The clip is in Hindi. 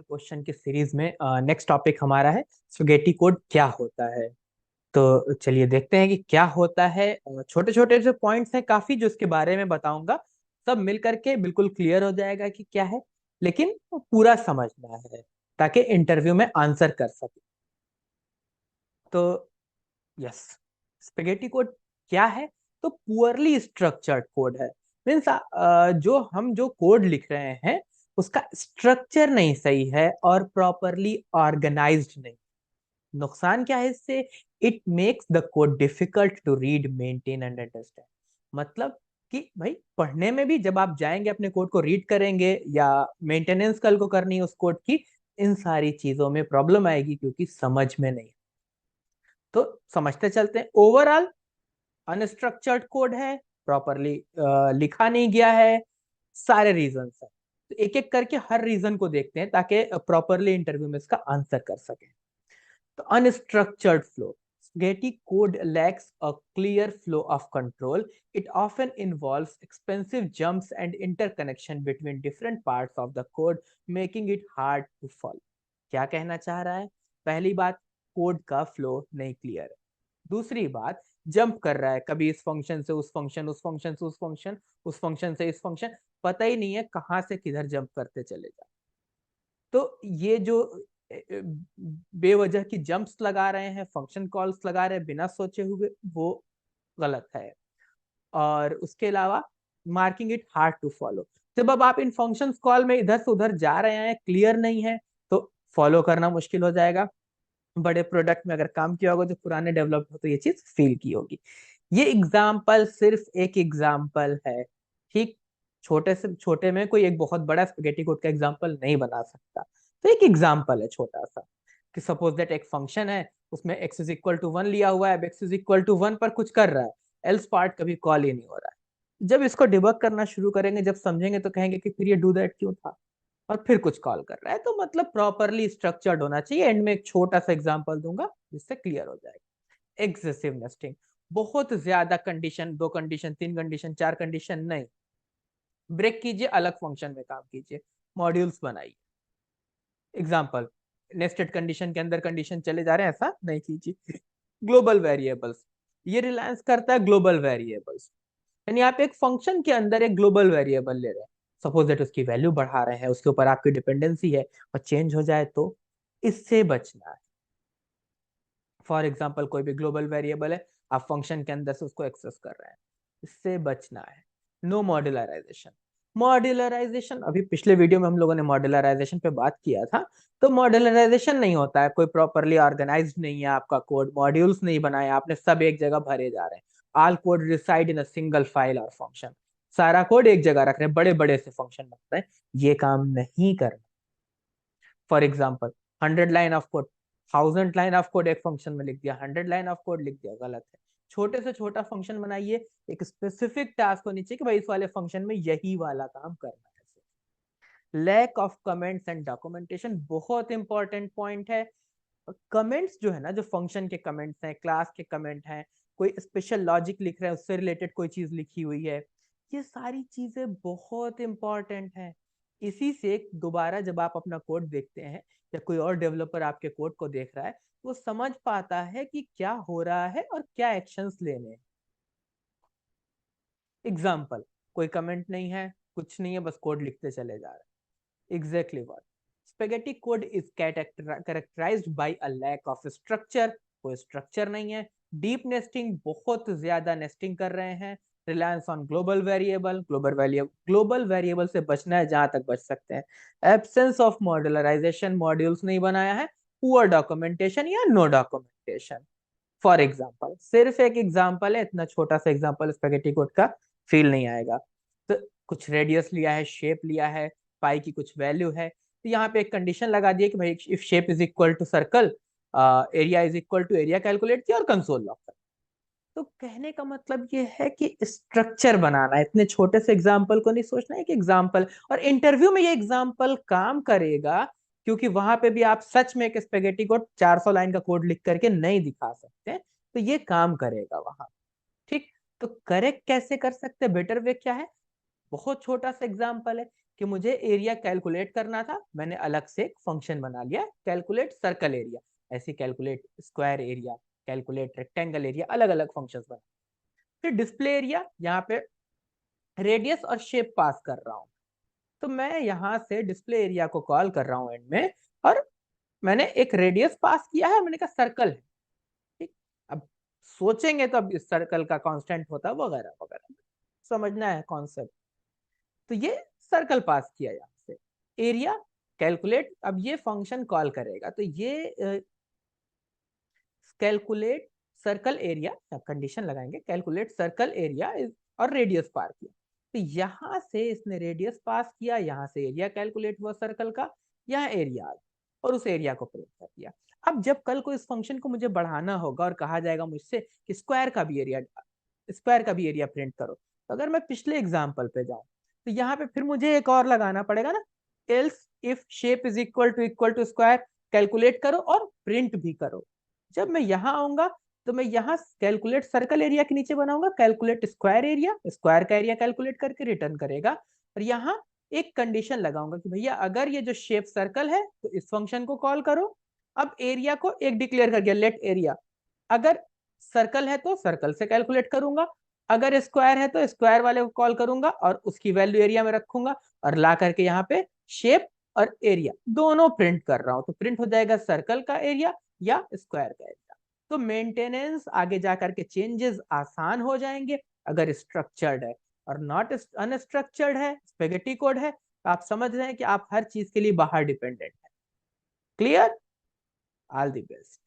क्वेश्चन की सीरीज में नेक्स्ट टॉपिक हमारा है स्पेगेटी कोड क्या होता है। तो चलिए देखते हैं कि क्या होता है। छोटे छोटे जो पॉइंट्स हैं काफी जो इसके बारे में बताऊंगा, सब मिल करके बिल्कुल क्लियर हो जाएगा कि क्या है, लेकिन पूरा समझना है ताकि इंटरव्यू में आंसर कर सके। तो यस, स्पेगेटी कोड क्या है? तो पुअरली स्ट्रक्चर्ड कोड है। मीन्स जो कोड लिख रहे हैं उसका स्ट्रक्चर नहीं सही है और प्रॉपरली ऑर्गेनाइज्ड नहीं। नुकसान क्या है इससे? It makes the code difficult to read, maintain and understand. मतलब कि भाई पढ़ने में भी जब आप जाएंगे अपने कोड को रीड करेंगे या मेंटेनेंस कल को करनी है उस कोड की, इन सारी चीजों में प्रॉब्लम आएगी क्योंकि समझ में नहीं। तो समझते चलते हैं। ओवरऑल अनस्ट्रक्चर्ड कोड है, प्रॉपरली लिखा नहीं गया है, सारे रीजंस हैं। तो एक एक करके हर रीजन को देखते हैं ताकि प्रॉपरली इंटरव्यू में इसका आंसर कर सके। तो unstructured flow. Spaghetti code lacks a clear flow of control. It often involves expensive jumps and interconnection between different parts of the code, making it hard to follow. क्या कहना चाह रहा है? पहली बात, कोड का फ्लो नहीं क्लियर है। दूसरी बात, जंप कर रहा है, कभी इस फंक्शन से उस फंक्शन, उस फंक्शन से उस फंक्शन, उस फंक्शन से इस फंक्शन, पता ही नहीं है कहाँ से किधर जंप करते चले जा। तो ये जो बेवजह की जंप्स लगा रहे हैं, फंक्शन कॉल्स लगा रहे हैं बिना सोचे हुए, वो गलत है। और उसके अलावा marking it hard to follow. जब अब आप इन फंक्शन कॉल में इधर से उधर जा रहे हैं, क्लियर नहीं है, तो फॉलो करना मुश्किल हो जाएगा। बड़े प्रोडक्ट में अगर काम किया होगा जो पुराने डेवलप हो तो ये चीज फील की होगी। ये एग्जाम्पल सिर्फ एक एग्जाम्पल है, ठीक। छोटे से छोटे में कोई एक बहुत बड़ा स्पेगेटी कोड का एग्जाम्पल नहीं बना सकता। तो एक एग्जाम्पल है छोटा सा कि सपोज दैट एक फंक्शन है, उसमें x इज इक्वल टू 1 लिया हुआ है, अब x इज इक्वल टू 1 पर कुछ कर रहा है, एल्स पार्ट कभी कॉल ही नहीं हो रहा है। जब इसको डिबग करना शुरू करेंगे, जब समझेंगे तो कहेंगे कि फिर ये डू दैट क्यों था, और फिर कुछ कॉल कर रहा है। तो मतलब प्रॉपरली स्ट्रक्चर्ड होना चाहिए। एंड में एक छोटा सा एग्जांपल दूंगा जिससे क्लियर हो जाएगा। एक्सेसिव नेस्टिंग, बहुत ज्यादा कंडीशन, दो कंडीशन, तीन कंडीशन, चार कंडीशन नहीं। ब्रेक कीजिए, अलग फंक्शन में काम कीजिए, मॉड्यूल्स बनाइए। एग्जाम्पल, नेस्टेड कंडीशन के अंदर कंडीशन चले जा रहे हैं, ऐसा नहीं कीजिए। ग्लोबल वेरिएबल्स, ये रिलायंस करता है ग्लोबल वेरिएबल्स। यानी आप एक फंक्शन के अंदर एक ग्लोबल वेरिएबल ले रहे हैं, सपोज दैट उसकी वैल्यू बढ़ा रहे हैं, उसके ऊपर आपकी डिपेंडेंसी है, और चेंज हो जाए तो इससे बचना है। फॉर एग्जाम्पल कोई भी ग्लोबल वेरिएबल है, आप फंक्शन के अंदर से उसको एक्सेस कर रहे हैं, इससे बचना है। नो मॉड्यूलराइजेशन। मॉड्यूलराइजेशन, अभी पिछले वीडियो में हम लोगों ने मॉड्यूलराइजेशन पे बात किया था। तो मॉड्यूलराइजेशन नहीं होता है, कोई प्रॉपरली ऑर्गेनाइज्ड नहीं है आपका कोड, मॉड्यूल्स नहीं बनाए आपने, सब एक जगह भरे जा रहे हैं। All code reside in a single file और फंक्शन। सारा कोड एक जगह रख रहे हैं, बड़े बड़े से फंक्शन बनते हैं, ये काम नहीं करना। For example, 100 line of code, 1000 line of code एक फंक्शन में लिख दिया, 100 लाइन ऑफ कोड लिख दिया, गलत है। छोटे से छोटा फंक्शन बनाइए, एक स्पेसिफिक टास्क होनी चाहिए कि भाई इस वाले फंक्शन में यही वाला काम करना है। Lack of comments and documentation बहुत इंपॉर्टेंट पॉइंट है। कमेंट्स जो है ना, जो फंक्शन के कमेंट्स हैं, क्लास के कमेंट हैं, कोई स्पेशल लॉजिक लिख रहे हैं, उससे रिलेटेड कोई चीज लिखी हुई है, ये सारी चीजें बहुत इंपॉर्टेंट है। इसी से दोबारा जब आप अपना कोड देखते हैं या कोई और डेवलपर आपके कोड को देख रहा है, वो समझ पाता है कि क्या हो रहा है और क्या एक्शंस लेने हैं। एग्जाम्पल, कोई कमेंट नहीं है, कुछ नहीं है, बस कोड लिखते चले जा रहे हैं। Exactly what spaghetti code is characterized by a lack of structure. कोई स्ट्रक्चर नहीं है। डीप नेस्टिंग, बहुत ज्यादा नेस्टिंग कर रहे हैं। Reliance on global variable, global variable से बचना है जहां तक बच सकते हैं। एब्सेंस ऑफ मॉड्यूलराइजेशन, मॉड्यूल्स नहीं बनाया है। पुअर डॉक्यूमेंटेशन या नो डॉक्यूमेंटेशन। फॉर एग्जाम्पल, सिर्फ एक एग्जाम्पल है, इतना छोटा सा एग्जाम्पल स्पेगेटी कोड का फील नहीं आएगा। तो कुछ रेडियस लिया है, शेप लिया है, पाई की कुछ वैल्यू है, तो यहाँ पे एक कंडीशन लगा दिए कि भाई if shape is equal to circle, area is equal to area, calculate किया और कंसोल लॉक कर। तो कहने का मतलब ये है कि स्ट्रक्चर बनाना है, इतने छोटे से एग्जाम्पल को नहीं सोचना है कि एग्जाम्पल, और इंटरव्यू में ये एग्जाम्पल काम करेगा क्योंकि वहां पे भी आप सच में एक स्पेगेटी कोड 400 लाइन का कोड लिख करके नहीं दिखा सकते, तो ये काम करेगा वहां। ठीक। तो करेक्ट कैसे कर सकते हैं, बेटर वे क्या है? बहुत छोटा सा एग्जाम्पल है कि मुझे एरिया कैलकुलेट करना था, मैंने अलग से एक फंक्शन बना लिया, कैलकुलेट सर्कल एरिया। ऐसे calculate square area, calculate rectangle area, अलग अलग फंक्शंस बना। फिर डिस्प्ले एरिया, यहाँ पे रेडियस और शेप पास कर रहा हूँ, तो मैं यहाँ से डिस्प्ले एरिया को कॉल कर रहा हूँ एंड में, और मैंने एक रेडियस पास किया है, मैंने कहा सर्कल है, ठीक। अब सोचेंगे तो अब इस सर्कल का कांस्टेंट होता है वगैरह वगैरह, समझना है कॉन्सेप्ट। तो ये सर्कल पास किया यहाँ से, एरिया कैलकुलेट, अब ये फंक्शन कॉल करेगा, तो ये कैलकुलेट सर्कल एरिया, कंडीशन लगाएंगे, कैलकुलेट सर्कल एरिया और रेडियस पार किया, तो यहाँ से इसने रेडियस पास किया, यहाँ से एरिया कैलकुलेट हुआ सर्कल का, यहाँ एरिया आ गया और उस एरिया को प्रिंट कर दिया। अब जब कल को इस फंक्शन को मुझे बढ़ाना होगा और कहा जाएगा मुझसे कि स्क्वायर का भी एरिया प्रिंट करो, तो अगर मैं पिछले एग्जाम्पल पे जाऊं, तो यहाँ पे फिर मुझे एक और लगाना पड़ेगा ना, else if shape is equal to square, calculate करो और प्रिंट भी करो। जब मैं यहाँ आऊंगा तो मैं यहाँ कैलकुलेट सर्कल एरिया के नीचे बनाऊंगा कैलकुलेट स्क्वायर एरिया, स्क्वायर का एरिया कैलकुलेट करके रिटर्न करेगा, और यहाँ एक कंडीशन लगाऊंगा कि भैया अगर ये जो शेप सर्कल है तो इस फंक्शन को कॉल करो। अब एरिया को एक डिक्लेयर कर दिया, लेट एरिया, अगर सर्कल है तो सर्कल से कैलकुलेट करूंगा, अगर स्क्वायर है तो स्क्वायर वाले को कॉल करूंगा और उसकी वैल्यू एरिया में रखूंगा, और ला करके यहाँ पे शेप और एरिया दोनों प्रिंट कर रहा हूं, तो प्रिंट हो जाएगा सर्कल का एरिया या स्क्वायर का एरिया। तो मेंटेनेंस आगे जाकर के चेंजेस आसान हो जाएंगे अगर स्ट्रक्चर्ड है, और नॉट अनस्ट्रक्चर्ड है, स्पेगेटी कोड है, तो आप समझ रहे हैं कि आप हर चीज के लिए बाहर डिपेंडेंट है। क्लियर? All the best.